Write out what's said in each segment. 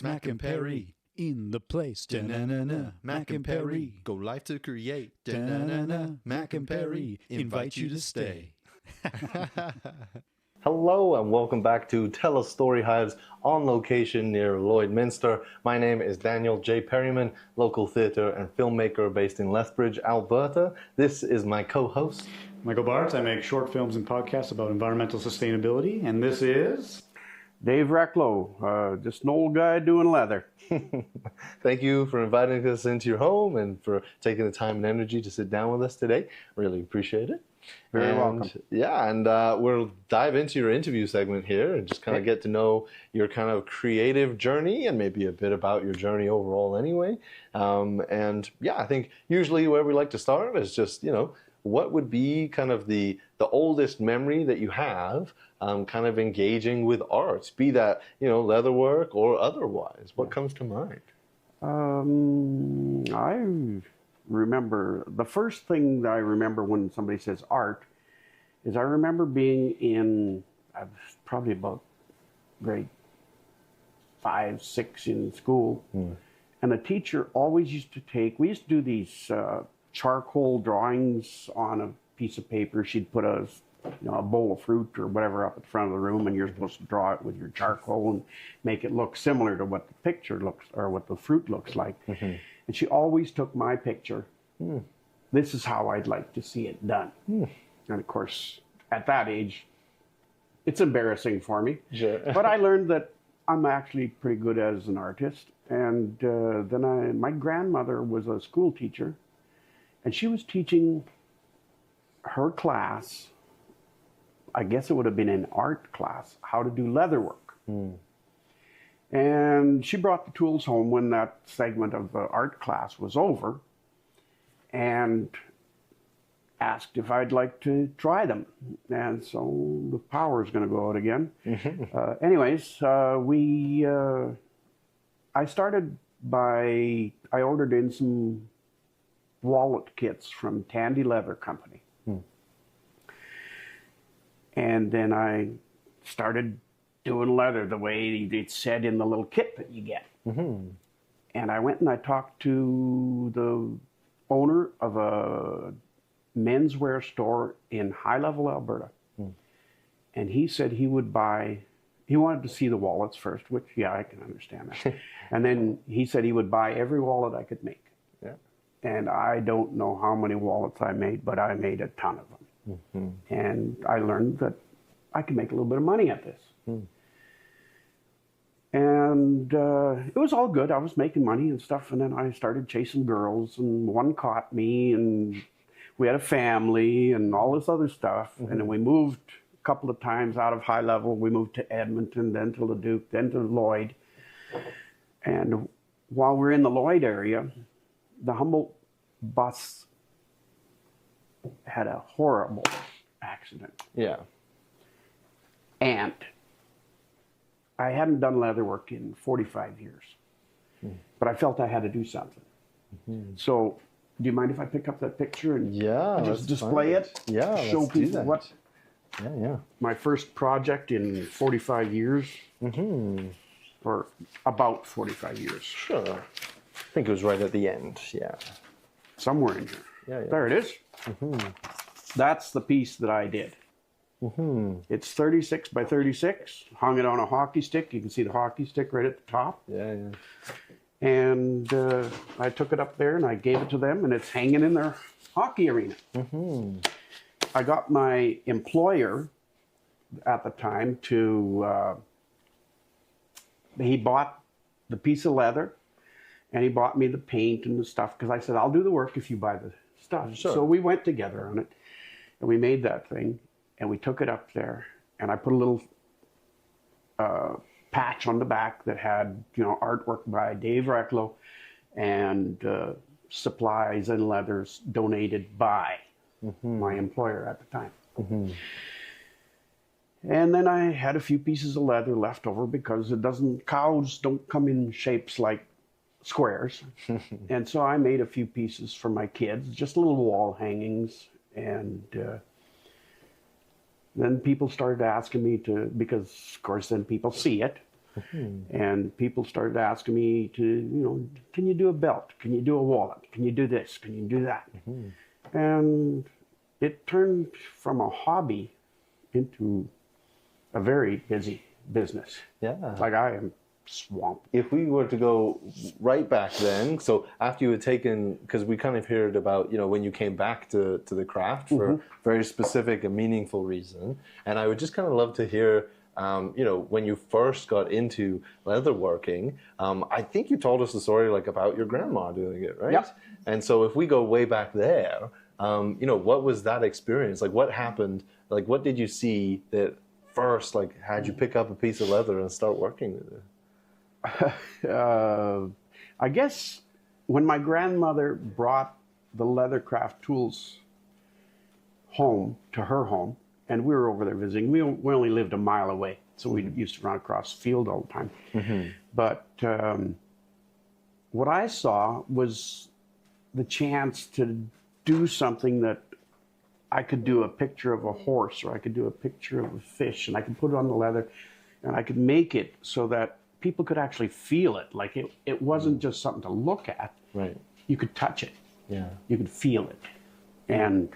Mac and Perry in the place. Da-na-na-na. Mac and Perry go live to create. Da-na-na-na. Mac and Perry invite you to stay. Hello and welcome back to TELUS Storyhives on location near Lloydminster. My name is Daniel J. Perryman, local theatre and filmmaker based in Lethbridge, Alberta. This is my co-host, Michael Bartz. I make short films and podcasts about environmental sustainability, and this is Dave Rechlo, just an old guy doing leather. Thank you for inviting us into your home and for taking the time and energy to sit down with us today. Really appreciate it. Very welcome. Yeah, and we'll dive into your interview segment here and just kind of get to know your kind of creative journey and maybe a bit about your journey overall anyway. And yeah, I think usually where we like to start is just, what would be kind of the oldest memory that you have kind of engaging with arts, be that, leatherwork or otherwise? What comes to mind? I remember, the first thing that I remember when somebody says art is I remember being in, I was probably about grade 5, 6 in school. And the teacher always used to we used to do these charcoal drawings on a piece of paper. She'd put a bowl of fruit or whatever up at the front of the room, and you're supposed to draw it with your charcoal and make it look similar to what the picture looks, or what the fruit looks like. And she always took my picture. This is how I'd like to see it done. And of course, at that age, it's embarrassing for me. Sure. But I learned that I'm actually pretty good as an artist. And then my grandmother was a school teacher, and she was teaching her class, I guess it would have been an art class, how to do leather work. And she brought the tools home when that segment of the art class was over and asked if I'd like to try them. And so the power is going to go out again. I started I ordered in some wallet kits from Tandy Leather Company. And then I started doing leather the way it said in the little kit that you get. And I went and I talked to the owner of a menswear store in High Level, Alberta. And he said he wanted to see the wallets first, which, yeah, I can understand that. And then he said he would buy every wallet I could make. Yeah. And I don't know how many wallets I made, but I made a ton of them. And I learned that I could make a little bit of money at this. And it was all good. I was making money and stuff. And then I started chasing girls, and one caught me, and we had a family and all this other stuff. And then we moved a couple of times out of High Level. We moved to Edmonton, then to Leduc, then to Lloyd. And while we're in the Lloyd area, the Humboldt bus had a horrible accident. Yeah. And I hadn't done leather work in 45 years, but I felt I had to do something. So, do you mind if I pick up that picture and just display it? Yeah, show let's do people that. what Yeah. my first project in 45 years, or about 45 years. Sure. I think it was right at the end. Yeah. Somewhere in here. Yeah. There it is. That's the piece that I did. It's 36 by 36, hung it on a hockey stick. You can see the hockey stick right at the top. Yeah. And I took it up there and I gave it to them, and it's hanging in their hockey arena. I got my employer at the time he bought the piece of leather, and he bought me the paint and the stuff, because I said, I'll do the work if you buy the stuff. Sure. So we went together on it, and we made that thing, and we took it up there, and I put a little patch on the back that had, artwork by Dave Rechlo, and supplies and leathers donated by my employer at the time. And then I had a few pieces of leather left over, because cows don't come in shapes like squares. And so I made a few pieces for my kids, just little wall hangings. And then people started asking me because of course then people see it. And people started asking me to, can you do a belt? Can you do a wallet? Can you do this? Can you do that? And it turned from a hobby into a very busy business. Yeah. Like I am swamped. If we were to go right back then, so after you had taken, because we kind of heard about, when you came back to the craft for a very specific and meaningful reason, and I would just kind of love to hear, when you first got into leatherworking, I think you told us the story like about your grandma doing it, right? Yep. And so if we go way back there, what was that experience? Like what happened? Like what did you see that first, like had you pick up a piece of leather and start working with it? I guess when my grandmother brought the Leathercraft tools home to her home, and we were over there visiting, we only lived a mile away, so we used to run across the field all the time. But what I saw was the chance to do something that I could do a picture of a horse, or I could do a picture of a fish, and I could put it on the leather, and I could make it so that people could actually feel it. Like it wasn't just something to look at. Right. You could touch it. Yeah. You could feel it. And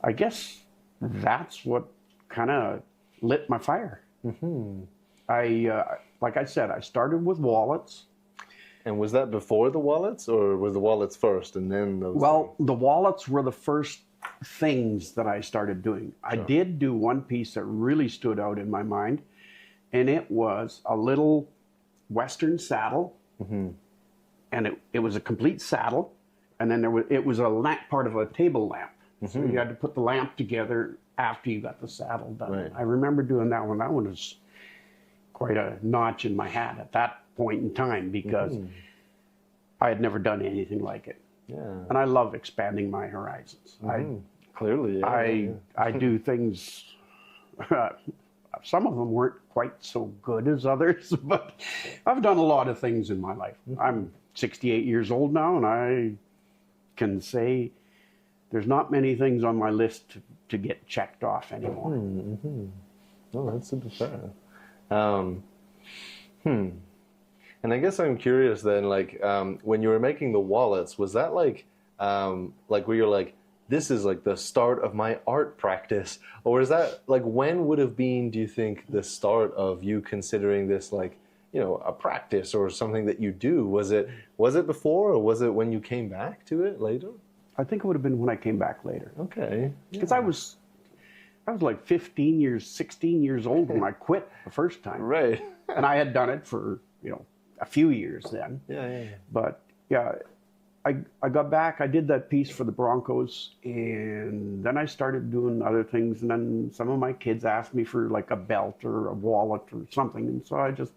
I guess that's what kind of lit my fire. Like I said, I started with wallets. And was that before the wallets, or were the wallets first and then those? Well, the wallets were the first things that I started doing. Sure. I did do one piece that really stood out in my mind. And it was a little Western saddle, and it was a complete saddle, and then it was a lamp, part of a table lamp. So you had to put the lamp together after you got the saddle done. Right. I remember doing that one. That one was quite a notch in my hat at that point in time, because I had never done anything like it. Yeah. And I love expanding my horizons. Clearly, yeah. I do things. Some of them weren't quite so good as others, but I've done a lot of things in my life. I'm 68 years old now, and I can say there's not many things on my list to get checked off anymore. Oh, that's super fair. And I guess I'm curious then, like, when you were making the wallets, was that like where you're like, this is like the start of my art practice? Or is that like, when would have been, do you think, the start of you considering this like, a practice or something that you do? Was it before, or was it when you came back to it later? I think it would have been when I came back later. Okay. Because I was like 16 years old when I quit the first time. Right. And I had done it for, a few years then. Yeah. But yeah, I got back, I did that piece for the Broncos, and then I started doing other things, and then some of my kids asked me for like a belt or a wallet or something, and so I just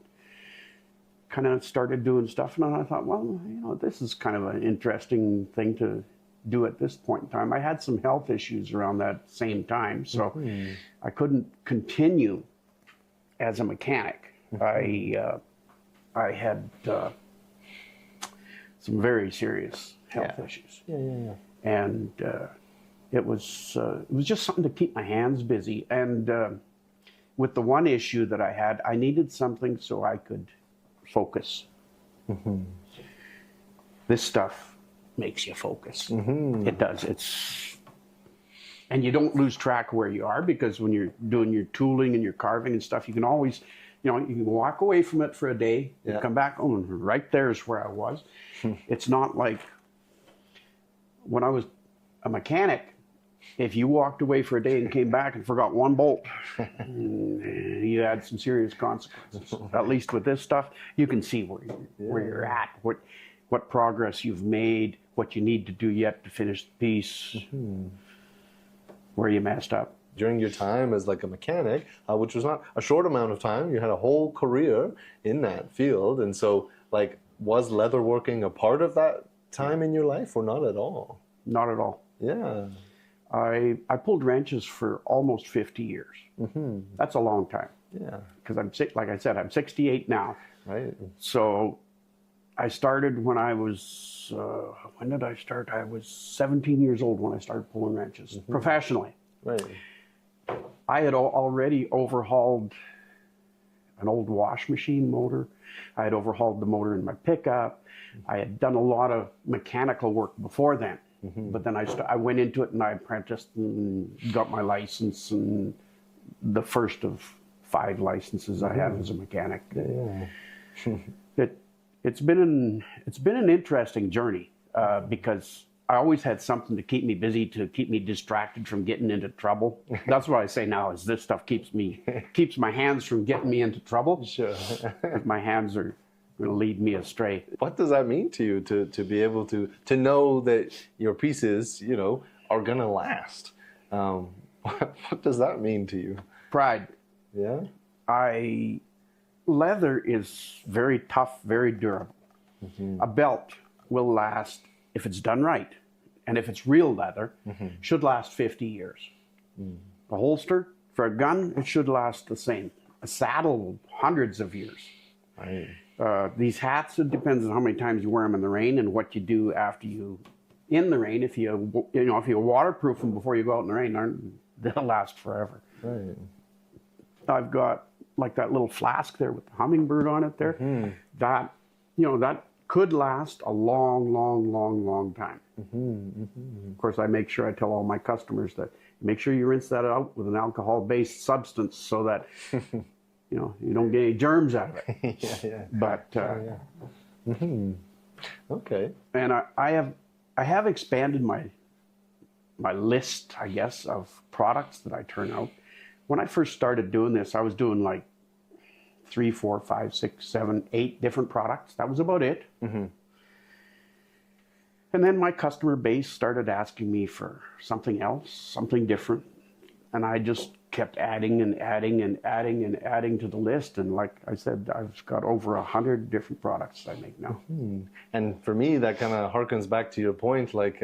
kind of started doing stuff, and then I thought, well, this is kind of an interesting thing to do at this point in time. I had some health issues around that same time, so I couldn't continue as a mechanic. I had some very serious health issues. Yeah. And it was just something to keep my hands busy. And with the one issue that I had, I needed something so I could focus. This stuff makes you focus. It does. And you don't lose track of where you are, because when you're doing your tooling and your carving and stuff, you can always, you can walk away from it for a day and come back, right there's where I was. It's not like when I was a mechanic, if you walked away for a day and came back and forgot one bolt, you had some serious consequences. At least with this stuff, you can see where you're at, what progress you've made, what you need to do yet to finish the piece, where you messed up. During your time as like a mechanic, which was not a short amount of time, you had a whole career in that field. And so like, was leatherworking a part of that time in your life, or not at all? Not at all. Yeah. I pulled wrenches for almost 50 years. That's a long time. Yeah. Because like I said, I'm 68 now. Right. So I started when I was, when did I start? I was 17 years old when I started pulling wrenches professionally. Right. I had already overhauled an old wash machine motor. I had overhauled the motor in my pickup. I had done a lot of mechanical work before then. But then I went into it and I apprenticed and got my license, and the first of 5 licenses I have as a mechanic. It's been an interesting journey because I always had something to keep me busy, to keep me distracted from getting into trouble. That's what I say now, is this stuff keeps my hands from getting me into trouble. Sure. If my hands are going to lead me astray. What does that mean to you to be able to know that your pieces, you know, are going to last? What does that mean to you? Pride. Yeah. Leather is very tough, very durable. A belt will last if it's done right. And if it's real leather, should last 50 years. A holster for a gun, it should last the same. A saddle, hundreds of years. Right. These hats, it depends on how many times you wear them in the rain and what you do after you in the rain. If you waterproof them before you go out in the rain, they'll last forever. Right. I've got like that little flask there with the hummingbird on it there. That could last a long time. Of course, I make sure I tell all my customers that make sure you rinse that out with an alcohol-based substance so that you don't get any germs out of it. But okay. And I have expanded my list, I guess, of products that I turn out. When I first started doing this, I was doing like 3, 4, 5, 6, 7, 8 different products. That was about it. And then my customer base started asking me for something else, something different. And I just kept adding and adding and adding and adding to the list. And like I said, I've got over 100 different products I make now. And for me, that kind of harkens back to your point, like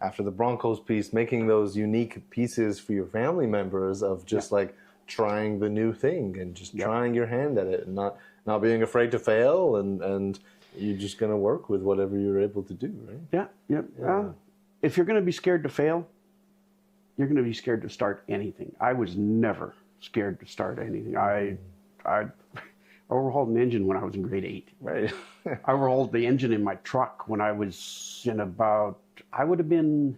after the Broncos piece, making those unique pieces for your family members of just like trying the new thing and just trying your hand at it and not being afraid to fail, and you're just going to work with whatever you're able to do, right? Yeah. If you're going to be scared to fail, you're going to be scared to start anything. I was never scared to start anything. I overhauled an engine when I was in grade 8. Right. I overhauled the engine in my truck when I was in I would have been,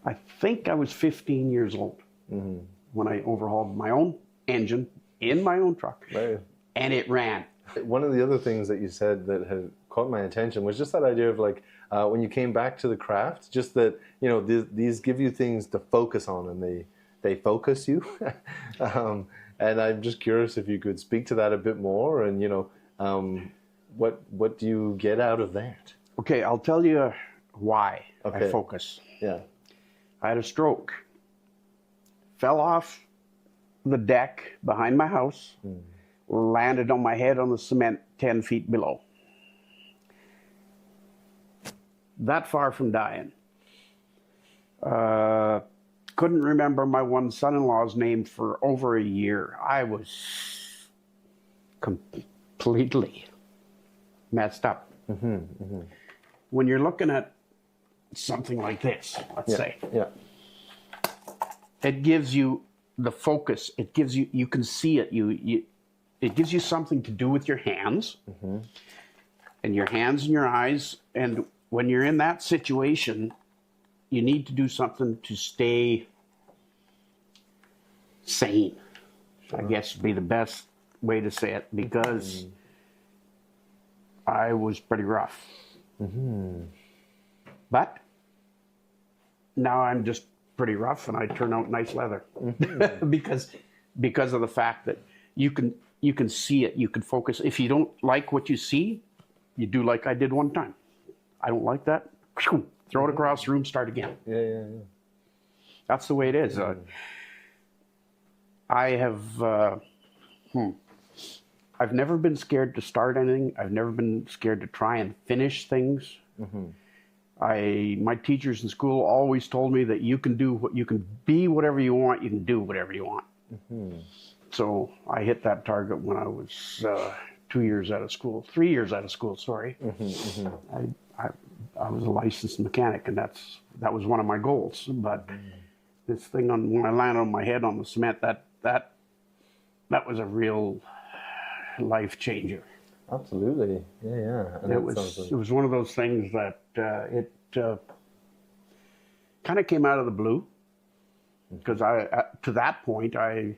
I think I was 15 years old when I overhauled my own engine in my own truck. Right. And it ran. One of the other things that you said that had caught my attention was just that idea of like, when you came back to the craft, just that, these give you things to focus on, and they focus you. And I'm just curious if you could speak to that a bit more, and, what do you get out of that? Okay, I'll tell you why I focus. Yeah. I had a stroke. Fell off the deck behind my house, landed on my head on the cement 10 feet below. That far from dying. Couldn't remember my one son-in-law's name for over a year. I was completely messed up. When you're looking at something like this, let's say, it gives you the focus. It gives you can see it. It gives you something to do with your hands, and your hands and your eyes. And when you're in that situation, you need to do something to stay sane. I guess would be the best way to say it, because I was pretty rough. But now I'm just pretty rough, and I turn out nice leather because of the fact that you can see it, you can focus. If you don't like what you see, you do like I did one time. I don't like that. Throw it across the room, start again. Yeah. That's the way it is. I have, I've never been scared to start anything. I've never been scared to try and finish things. My teachers in school always told me that you can be whatever you want, you can do whatever you want. So I hit that target when I was 3 years out of school, sorry. I was a licensed mechanic, and that was one of my goals. But this thing when I landed on my head on the cement, that was a real life changer. Absolutely. Yeah. And It was one of those things that it kind of came out of the blue, because to that point I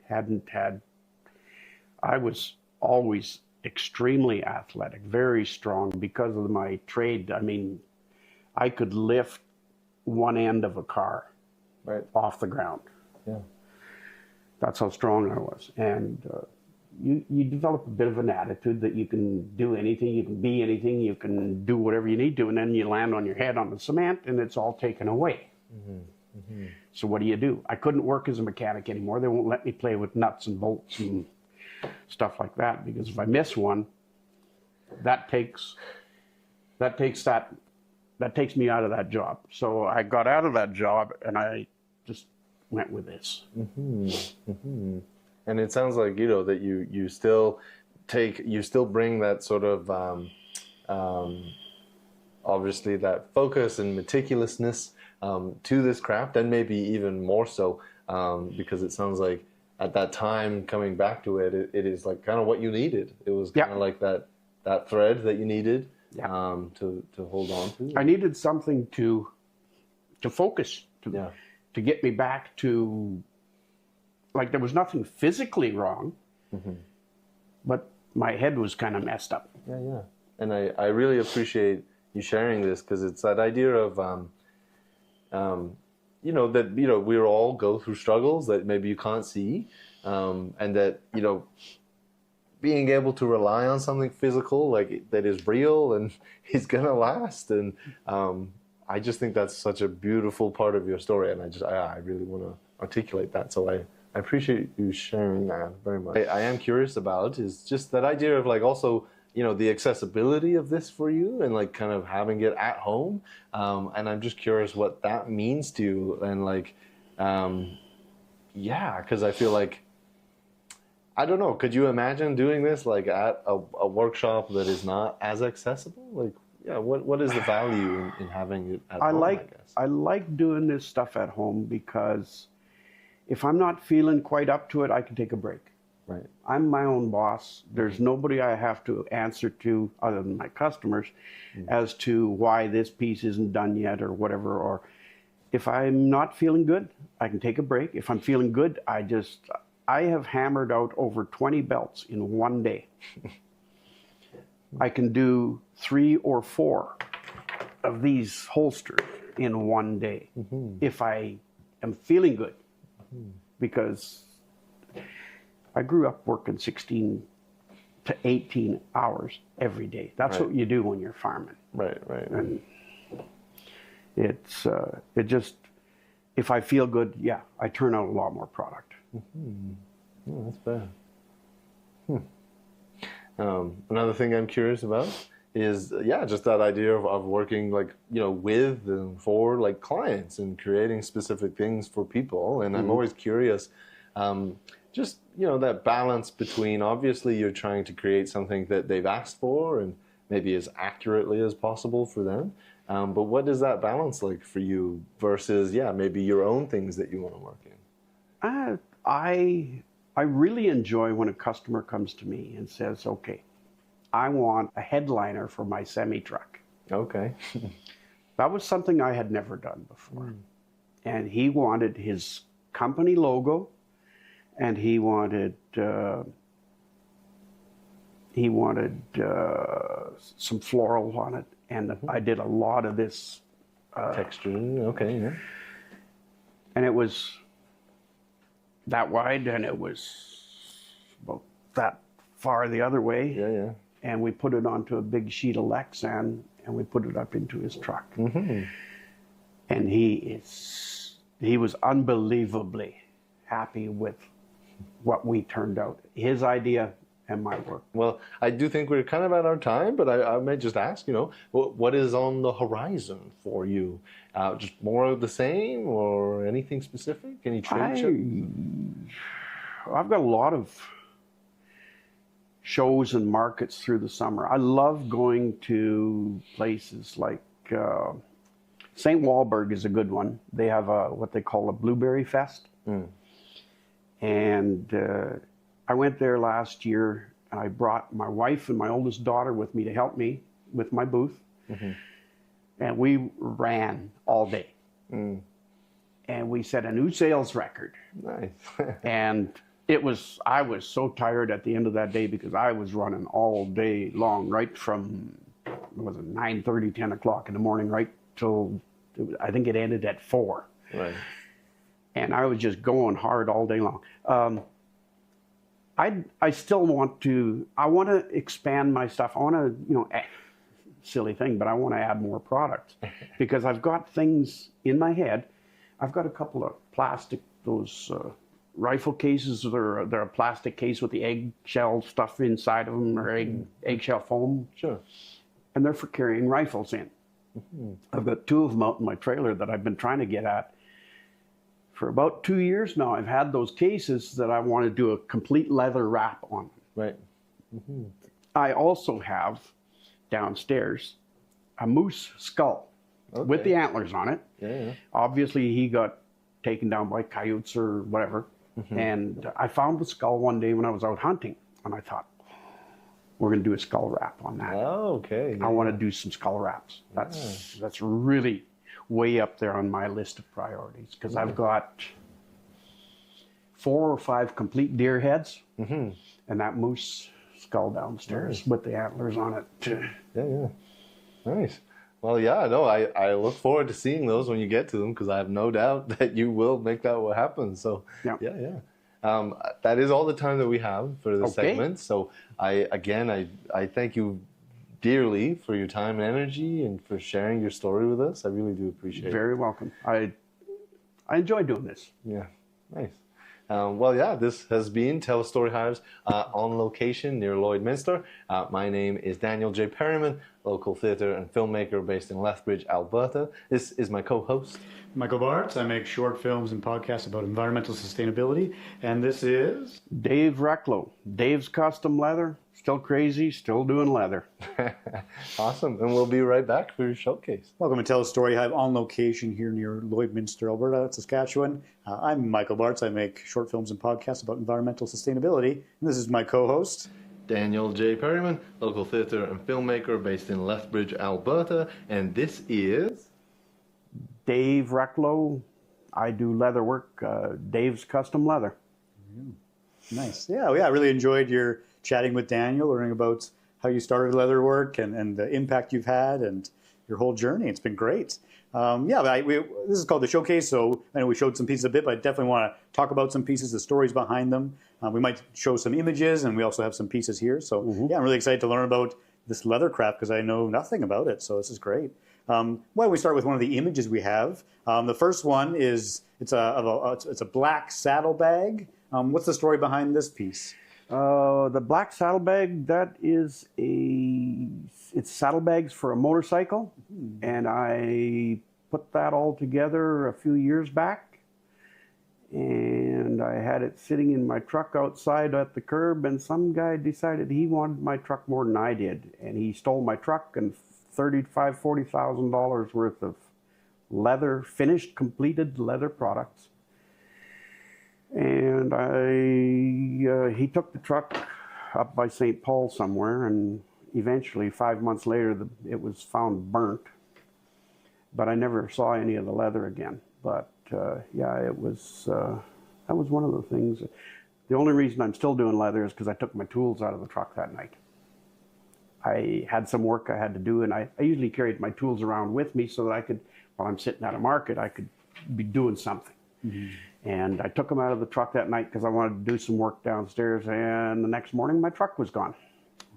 was always extremely athletic, very strong because of my trade. I mean, I could lift one end of a car off the ground. Yeah. That's how strong I was. And you develop a bit of an attitude that you can do anything, you can be anything, you can do whatever you need to, and then you land on your head on the cement and it's all taken away. So what do? I couldn't work as a mechanic anymore. They won't let me play with nuts and bolts and stuff like that, because if I miss one, that takes me out of that job. So I got out of that job and I just went with this. And it sounds like, that you still bring that sort of obviously that focus and meticulousness to this craft, and maybe even more so because it sounds like at that time, coming back to it, it is like kind of what you needed. It was kind of like that thread that you needed to hold on to. I needed something to focus, to get me back to, like, there was nothing physically wrong, but my head was kind of messed up. Yeah. And I really appreciate you sharing this, because it's that idea of, that, we all go through struggles that maybe you can't see, and that, being able to rely on something physical, like, that is real and is gonna last. And I just think that's such a beautiful part of your story, and I really want to articulate that. So I appreciate you sharing that very much. I am curious about is just that idea of, like, also, the accessibility of this for you, and, like, kind of having it at home. And I'm just curious what that means to you. And, like, because I feel like, I don't know, could you imagine doing this, like, at a workshop that is not as accessible? Like, what is the value in having it at home, I guess? I like doing this stuff at home because if I'm not feeling quite up to it, I can take a break. Right. I'm my own boss. There's nobody I have to answer to other than my customers as to why this piece isn't done yet or whatever. Or if I'm not feeling good, I can take a break. If I'm feeling good, I have hammered out over 20 belts in one day. I can do 3 or 4 of these holsters in one day if I am feeling good, because I grew up working 16 to 18 hours every day. That's what you do when you're farming. Right. And it's if I feel good, I turn out a lot more product. Oh, that's bad. Another thing I'm curious about is, just that idea of working, like, with and for, like, clients and creating specific things for people. And I'm always curious, just, that balance between, obviously you're trying to create something that they've asked for and maybe as accurately as possible for them. But what is that balance like for you versus, maybe your own things that you want to work in? I really enjoy when a customer comes to me and says, okay, I want a headliner for my semi-truck. Okay. That was something I had never done before. And he wanted his company logo, and he wanted some floral on it. And I did a lot of this. Texture, okay, yeah. And it was that wide, and it was about that far the other way. Yeah. And we put it onto a big sheet of Lexan, and we put it up into his truck. And he was unbelievably happy with what we turned out. His idea and my work. Well, I do think we're kind of at our time, but I may just ask, what is on the horizon for you? Just more of the same, or anything specific? Any trade show? I've got a lot of shows and markets through the summer. I love going to places like St. Walburg is a good one. They have what they call a blueberry fest. And I went there last year, and I brought my wife and my oldest daughter with me to help me with my booth. Mm-hmm. And we ran all day. Mm. And we set a new sales record. Nice. And I was so tired at the end of that day because I was running all day long, right from, 9:30, 10 o'clock in the morning, right till, I think it ended at 4. Right. And I was just going hard all day long. I still want to expand my stuff. I want to, silly thing, but I want to add more products because I've got things in my head. I've got a couple of plastic, those rifle cases. They're a plastic case with the eggshell stuff inside of them, or eggshell foam. Sure. And they're for carrying rifles in. Mm-hmm. I've got 2 of them out in my trailer that I've been trying to get at for about 2 years now. I've had those cases that I want to do a complete leather wrap on them. Right. Mm-hmm. I also have downstairs a moose skull. Okay. With the antlers on it. Yeah. Obviously, he got taken down by coyotes or whatever. Mm-hmm. And I found the skull one day when I was out hunting. And I thought, we're going to do a skull wrap on that. Oh, okay. Yeah. I want to do some skull wraps. That's really way up there on my list of priorities. Because I've got 4 or 5 complete deer heads. Mm-hmm. And that moose skull downstairs with the antlers on it. Yeah. Nice. Well, yeah, no, I look forward to seeing those when you get to them because I have no doubt that you will make that what happens. So, yeah. That is all the time that we have for this segment. So, I thank you dearly for your time and energy and for sharing your story with us. I really do appreciate it. Very welcome. I enjoy doing this. Yeah, nice. This has been TELUS STORYHIVE's On Location near Lloydminster. My name is Daniel J. Perryman, local theatre and filmmaker based in Lethbridge, Alberta. This is my co-host, Michael Bartz. I make short films and podcasts about environmental sustainability. And this is Dave Rechlo. Dave's Custom Leather. Still crazy, still doing leather. Awesome. And we'll be right back for your showcase. Welcome to TELUS STORYHIVE On Location here near Lloydminster, Alberta, Saskatchewan. I'm Michael Bartz. I make short films and podcasts about environmental sustainability. And this is my co-host, Daniel J. Perryman, local theatre and filmmaker based in Lethbridge, Alberta. And this is Dave Rechlo. I do leather work. Dave's Custom Leather. Nice. Yeah, I really enjoyed your chatting with Daniel, learning about how you started leather work and the impact you've had and your whole journey. It's been great. This is called the showcase, so I know we showed some pieces a bit, but I definitely want to talk about some pieces, the stories behind them. We might show some images, and we also have some pieces here. So I'm really excited to learn about this Leathercraft because I know nothing about it. So this is great. Why don't we start with one of the images we have? The first one is it's a black saddlebag. What's the story behind this piece? The black saddlebag, it's saddlebags for a motorcycle, and I put that all together a few years back, and I had it sitting in my truck outside at the curb, and some guy decided he wanted my truck more than I did, and he stole my truck and $40,000 worth of leather, finished, completed leather products. And he took the truck up by St. Paul somewhere, and eventually 5 months later it was found burnt. But I never saw any of the leather again. But it was that was one of the things. The only reason I'm still doing leather is because I took my tools out of the truck that night. I had some work I had to do, and I usually carried my tools around with me so that I could, while I'm sitting at a market, I could be doing something. Mm-hmm. And I took them out of the truck that night because I wanted to do some work downstairs, and the next morning my truck was gone.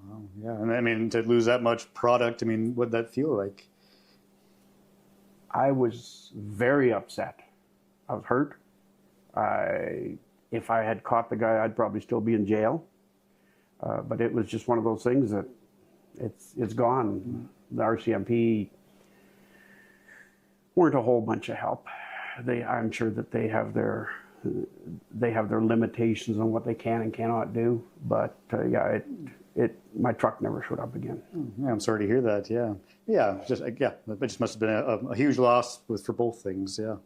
Wow, yeah, and I mean, to lose that much product, I mean, what'd that feel like? I was very upset. I was hurt. If I had caught the guy, I'd probably still be in jail. But it was just one of those things that it's gone. The RCMP weren't a whole bunch of help. I'm sure that they have their limitations on what they can and cannot do. But my truck never showed up again. Yeah, I'm sorry to hear that. It just must have been a huge loss for both things. Yeah,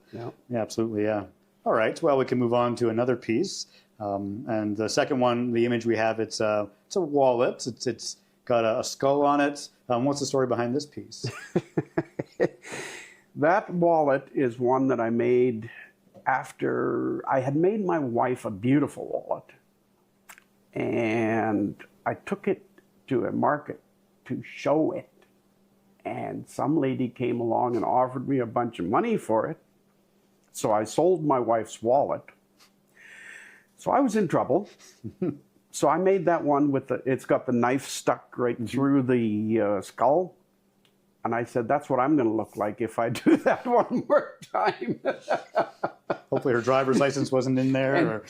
absolutely. Yeah. All right. Well, we can move on to another piece. And the second one, the image we have, it's a wallet. It's got a skull on it. What's the story behind this piece? That wallet is one that I made after I had made my wife a beautiful wallet. And I took it to a market to show it. And some lady came along and offered me a bunch of money for it. So I sold my wife's wallet. So I was in trouble. So I made that one with it's got the knife stuck right through the skull. And I said, that's what I'm going to look like if I do that one more time. Hopefully her driver's license wasn't in there.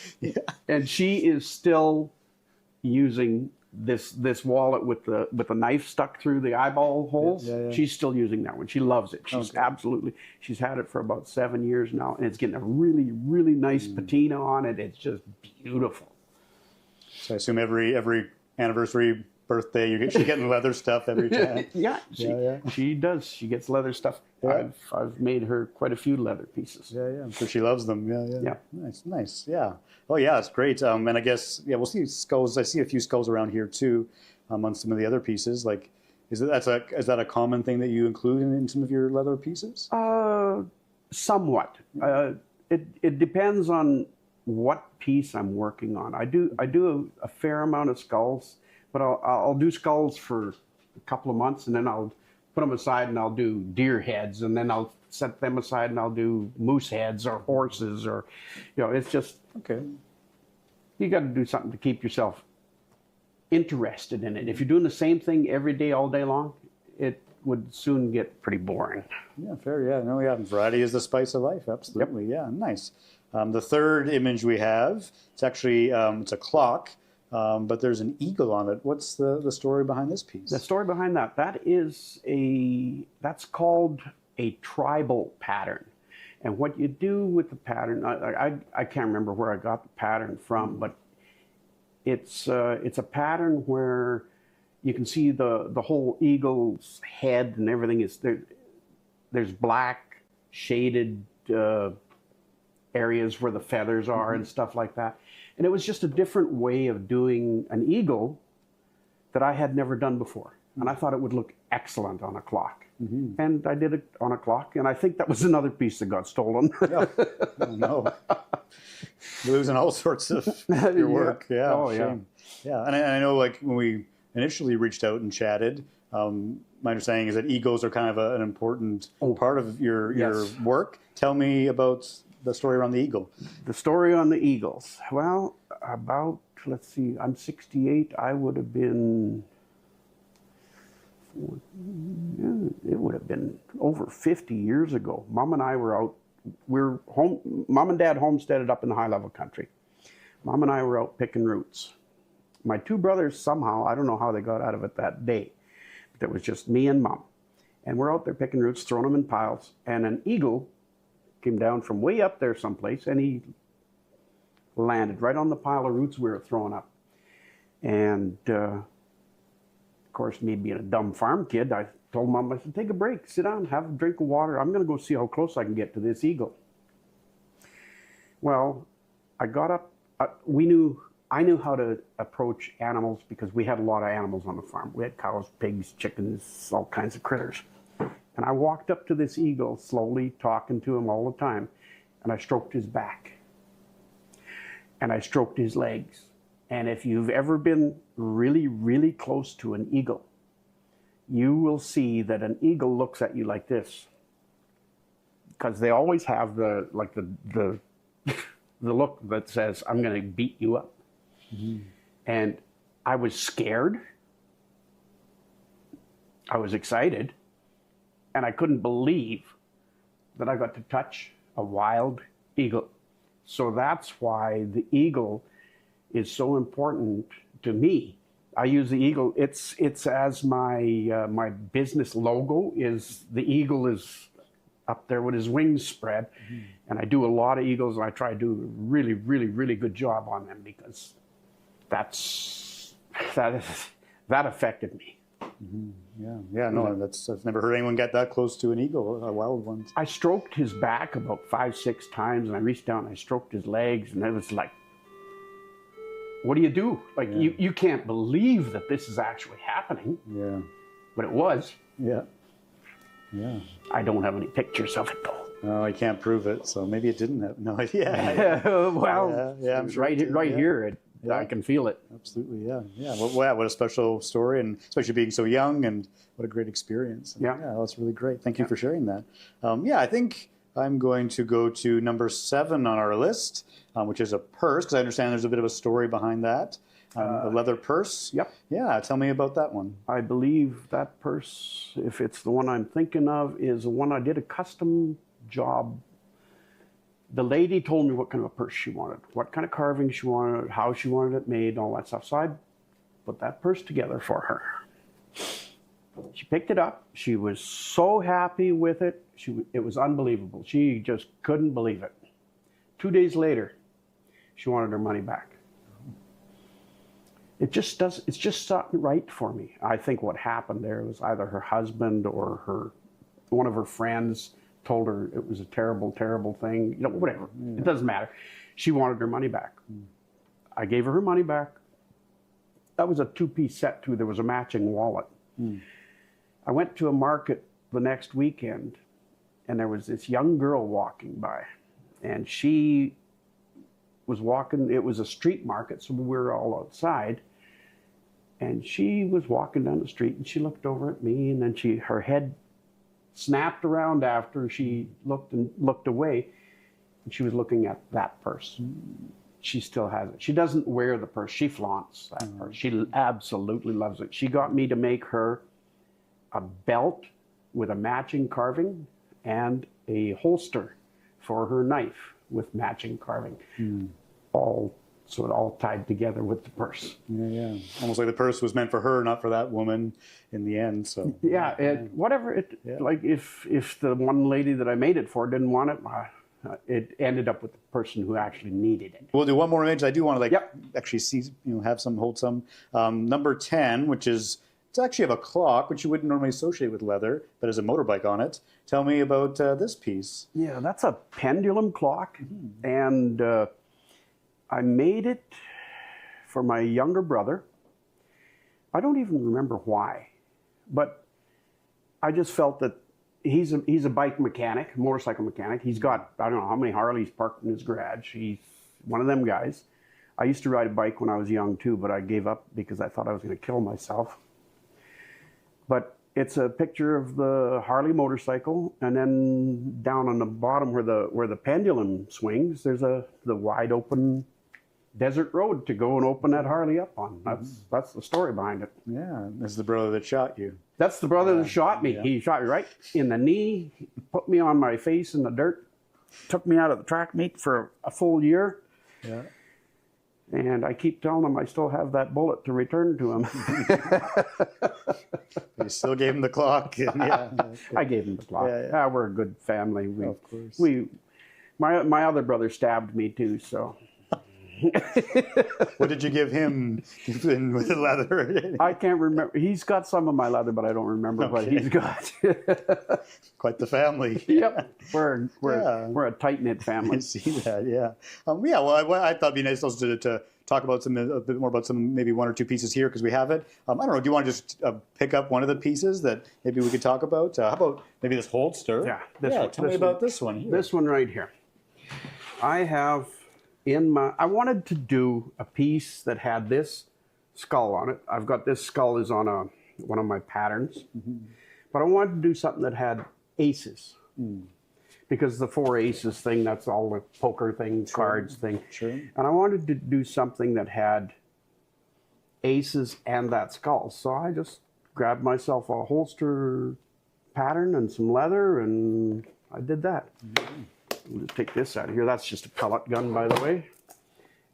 And she is still using this wallet with the knife stuck through the eyeball holes. Yeah. She's still using that one. She loves it. She's she's had it for about 7 years now, and it's getting a really, really nice patina on it. It's just beautiful. So I assume every anniversary, birthday, she's getting leather stuff every time. She does. She gets leather stuff. Yeah. I've made her quite a few leather pieces. Yeah. I'm sure she loves them. Yeah. Nice. Yeah. Oh yeah, it's great. And I guess we'll see skulls. I see a few skulls around here too, on some of the other pieces. Like, is that a common thing that you include in some of your leather pieces? Somewhat. It depends on what piece I'm working on. I do a fair amount of skulls. But I'll do skulls for a couple of months, and then I'll put them aside, and I'll do deer heads, and then I'll set them aside, and I'll do moose heads or horses, or, it's just, okay. You got to do something to keep yourself interested in it. If you're doing the same thing every day, all day long, it would soon get pretty boring. Yeah, fair. Yeah, no, variety is the spice of life. Absolutely. Yep. Yeah, nice. The third image we have, it's actually it's a clock. But there's an eagle on it. What's the story behind this piece? The story behind that's called a tribal pattern. And what you do with the pattern, I can't remember where I got the pattern from, but it's a pattern where you can see the whole eagle's head and everything is there. There's black shaded areas where the feathers are and stuff like that. And it was just a different way of doing an eagle that I had never done before. And I thought it would look excellent on a clock. Mm-hmm. And I did it on a clock. And I think that was another piece that got stolen. Oh, no. You're losing all sorts of your work. Yeah. Oh, shame. Yeah. And I know, like, when we initially reached out and chatted, my understanding is that eagles are kind of an important part of your work. Tell me about the story around the eagle. The story on the eagles. Well, let's see, I'm 68. I would have been, it would have been over 50 years ago. Mom and I were out, Mom and Dad homesteaded up in the high level country. Mom and I were out picking roots. My two brothers somehow, I don't know how they got out of it that day, but it was just me and Mom. And we're out there picking roots, throwing them in piles, and an eagle came down from way up there someplace, and he landed right on the pile of roots we were throwing up. And of course, me being a dumb farm kid, I told Mom, I said, take a break, sit down, have a drink of water. I'm going to go see how close I can get to this eagle. Well, I got up. I knew how to approach animals because we had a lot of animals on the farm. We had cows, pigs, chickens, all kinds of critters. And I walked up to this eagle slowly, talking to him all the time, and I stroked his back. And I stroked his legs. And if you've ever been really, really close to an eagle, you will see that an eagle looks at you like this. Because they always have the look that says, I'm going to beat you up. Mm-hmm. And I was scared. I was excited. And I couldn't believe that I got to touch a wild eagle. So that's why the eagle is so important to me. I use the eagle. It's as my my business logo is the eagle is up there with his wings spread. Mm-hmm. And I do a lot of eagles, and I try to do a really, really, really good job on them because that affected me. Mm-hmm. Yeah, no, I've never heard anyone get that close to an eagle, a wild one. I stroked his back about 5-6 times, and I reached down and I stroked his legs, and it was like, what do you do? Like, you can't believe that this is actually happening. Yeah. But it was. Yeah. Yeah. I don't have any pictures of it, though. No, I can't prove it, so maybe it didn't have. No idea. Well, yeah, I'm sure right here, I can feel it. Absolutely, yeah. Yeah, well, what a special story, and especially being so young, and what a great experience. Yeah. Yeah, that's really great. Thank you for sharing that. Yeah, I think I'm going to go to number 7 on our list, which is a purse, because I understand there's a bit of a story behind that. A leather purse. Yep. Yeah, tell me about that one. I believe that purse, if it's the one I'm thinking of, is the one I did a custom job. The lady told me what kind of a purse she wanted, what kind of carving she wanted, how she wanted it made, all that stuff. So I put that purse together for her. She picked it up. She was so happy with it. It was unbelievable. She just couldn't believe it. 2 days later, she wanted her money back. It's just not right for me. I think what happened there was either her husband or one of her friends told her it was a terrible, terrible thing. You know, whatever. It doesn't matter. She wanted her money back. I gave her money back. That was a 2-piece set too. There was a matching wallet. I went to a market the next weekend, and there was this young girl walking by, and she was walking. It was a street market, so we were all outside, and she was walking down the street, and she looked over at me, and then her head snapped around after she looked away, and she was looking at that purse. She still has it. She doesn't wear the purse. She flaunts that purse. She absolutely loves it. She got me to make her a belt with a matching carving and a holster for her knife with matching carving. All tied together with the purse. Yeah. Almost like the purse was meant for her, not for that woman in the end. So like if the one lady that I made it for didn't want it, it ended up with the person who actually needed it. We'll do one more image. I do want to actually see, hold some. Number 10, which is, it's actually of a clock, which you wouldn't normally associate with leather, but has a motorbike on it. Tell me about this piece. Yeah, that's a pendulum clock, and I made it for my younger brother. I don't even remember why, but I just felt that he's a bike mechanic, motorcycle mechanic. He's got, I don't know how many Harleys parked in his garage. He's one of them guys. I used to ride a bike when I was young too, but I gave up because I thought I was going to kill myself. But it's a picture of the Harley motorcycle, and then down on the bottom where the pendulum swings, there's the wide open desert road to go and open that Harley up on. That's the story behind it. Yeah, this is the brother that shot you. That's the brother that shot me. Yeah. He shot me right in the knee, put me on my face in the dirt, took me out of the track meet for a full year. Yeah. And I keep telling him I still have that bullet to return to him. You still gave him the clock. I gave him the clock. Yeah. We're a good family. Of course. My other brother stabbed me too, so. What did you give him with the leather? I can't remember. He's got some of my leather, but I don't remember what he's got. Quite the family. Yep, we're a tight knit family. I see that. Yeah. Well, I thought it'd be nice also to talk about a bit more about maybe 1 or 2 pieces here because we have it. I don't know. Do you want to just pick up one of the pieces that maybe we could talk about? How about maybe this holster? Yeah. Tell me about this one here. This one right here. I have. I wanted to do a piece that had this skull on it. I've got this skull is on one of my patterns, but I wanted to do something that had aces, because the 4 aces thing, that's all the poker thing, cards thing. Sure. And I wanted to do something that had aces and that skull. So I just grabbed myself a holster pattern and some leather, and I did that. We'll just take this out of here. That's just a pellet gun, by the way.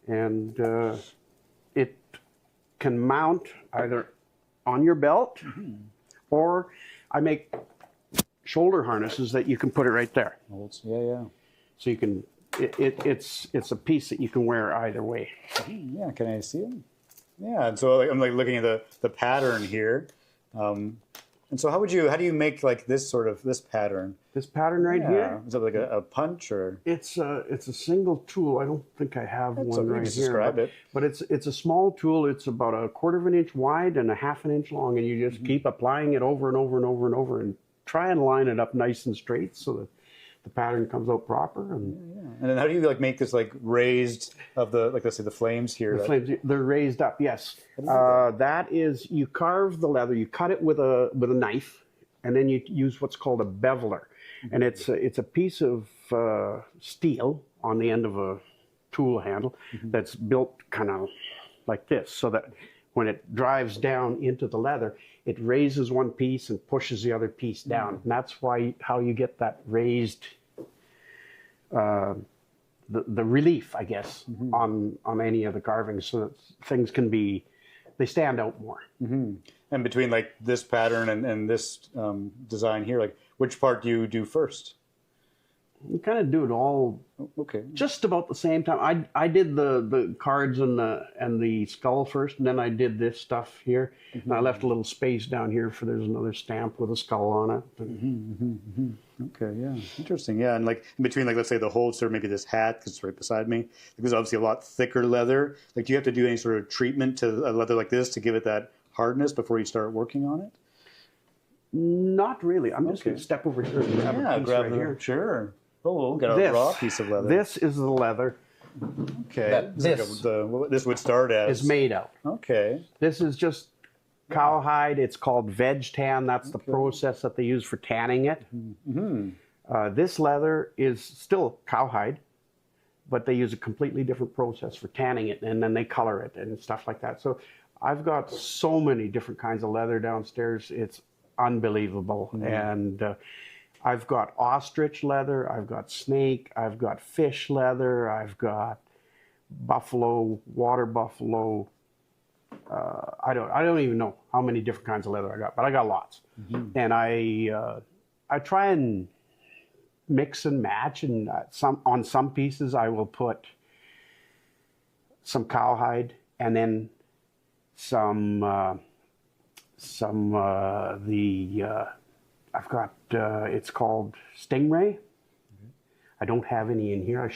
And it can mount either on your belt, or I make shoulder harnesses that you can put it right there. Yeah. So you can, it's a piece that you can wear either way. Yeah, can I see it? Yeah, and so I'm like looking at the pattern here. And so how do you make like this pattern? This pattern right here? Is it like a punch or? It's a single tool. I don't think I have one right just here. Describe it. But it's a small tool. It's about 1/4 of an inch wide and 1/2 an inch long, and you just keep applying it over and over and over and over, and try and line it up nice and straight so that the pattern comes out proper. And then how do you like make this like raised of the, like let's say the flames here? The flames, they're raised up, yes. That is, you carve the leather, you cut it with a knife, and then you use what's called a beveler. And it's a piece of steel on the end of a tool handle that's built kind of like this, so that when it drives down into the leather, it raises one piece and pushes the other piece down. And that's how you get that raised, the relief, I guess, on any of the carvings, so that things they stand out more. And between like this pattern and this design here, like which part do you do first? You kind of do it all just about the same time. I did the cards and the skull first, and then I did this stuff here. And I left a little space down here for there's another stamp with a skull on it. Okay, yeah, interesting. Yeah, and like in between, like let's say the holster, maybe this hat, because it's right beside me. There's obviously a lot thicker leather. Like, do you have to do any sort of treatment to a leather like this to give it that hardness before you start working on it? Not really. I'm just going to step over here and grab a piece here. Sure. Oh, we'll get a raw piece of leather. This is the leather. Okay. This would start as... is made out. Okay. This is just cowhide. It's called veg tan. That's the process that they use for tanning it. This leather is still cowhide, but they use a completely different process for tanning it, and then they color it and stuff like that. So I've got so many different kinds of leather downstairs. It's unbelievable. And I've got ostrich leather, I've got snake, I've got fish leather, I've got buffalo, water buffalo. I don't even know how many different kinds of leather I got, but I got lots. And I try and mix and match, and on some pieces I will put some cowhide and then I've got, it's called Stingray. I don't have any in here.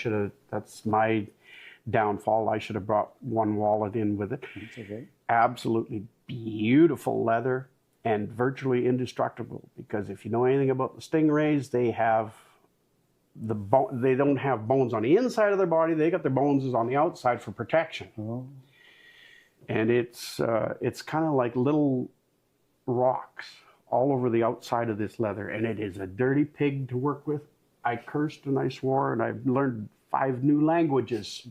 That's my downfall. I should have brought one wallet in with it. That's okay. Absolutely beautiful leather and virtually indestructible, because if you know anything about the stingrays, they don't have bones on the inside of their body. They got their bones on the outside for protection. And it's kind of like little rocks all over the outside of this leather, and it is a dirty pig to work with. I cursed and I swore, and I've learned 5 new languages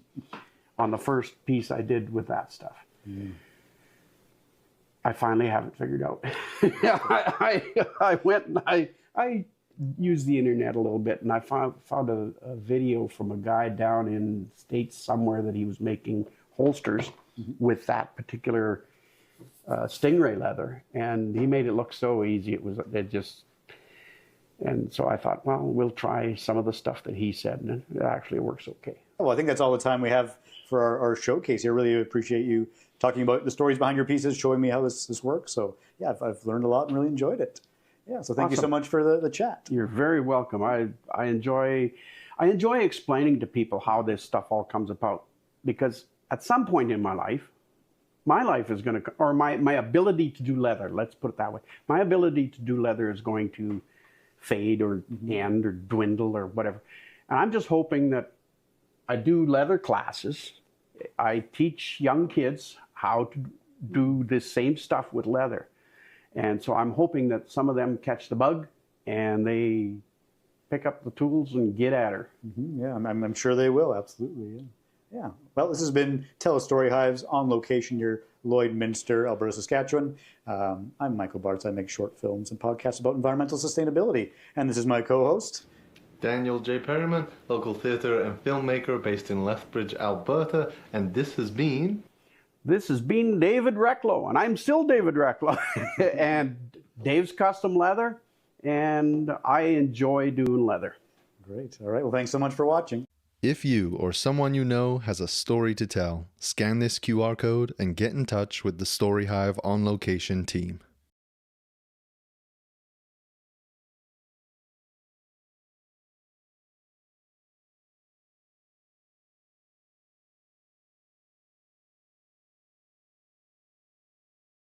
on the first piece I did with that stuff. I finally have it figured out. I went and I used the internet a little bit, and I found a video from a guy down in the States somewhere that he was making holsters with that particular stingray leather, and he made it look so easy. And so I thought, well, we'll try some of the stuff that he said, and it actually works okay. Well, I think that's all the time we have for our showcase here. Really appreciate you talking about the stories behind your pieces, showing me how this works. So yeah, I've learned a lot and really enjoyed it. Yeah, so thank you so much for the chat. You're very welcome. I enjoy explaining to people how this stuff all comes about, because at some point in my life is going to, or my ability to do leather, let's put it that way. My ability to do leather is going to fade or end or dwindle or whatever. And I'm just hoping that I do leather classes. I teach young kids how to do this same stuff with leather. And so I'm hoping that some of them catch the bug and they pick up the tools and get at her. Yeah, I'm sure they will. Absolutely. Yeah. Yeah. Well, this has been TELUS Storyhives On Location, your Lloydminster, Alberta, Saskatchewan. I'm Michael Bartz. I make short films and podcasts about environmental sustainability. And this is my co-host, Daniel J. Perryman, local theatre and filmmaker based in Lethbridge, Alberta. And this has been David Rechlo. And I'm still David Rechlo. And Dave's Custom Leather. And I enjoy doing leather. Great. All right. Well, thanks so much for watching. If you or someone you know has a story to tell, scan this QR code and get in touch with the Storyhive On Location team.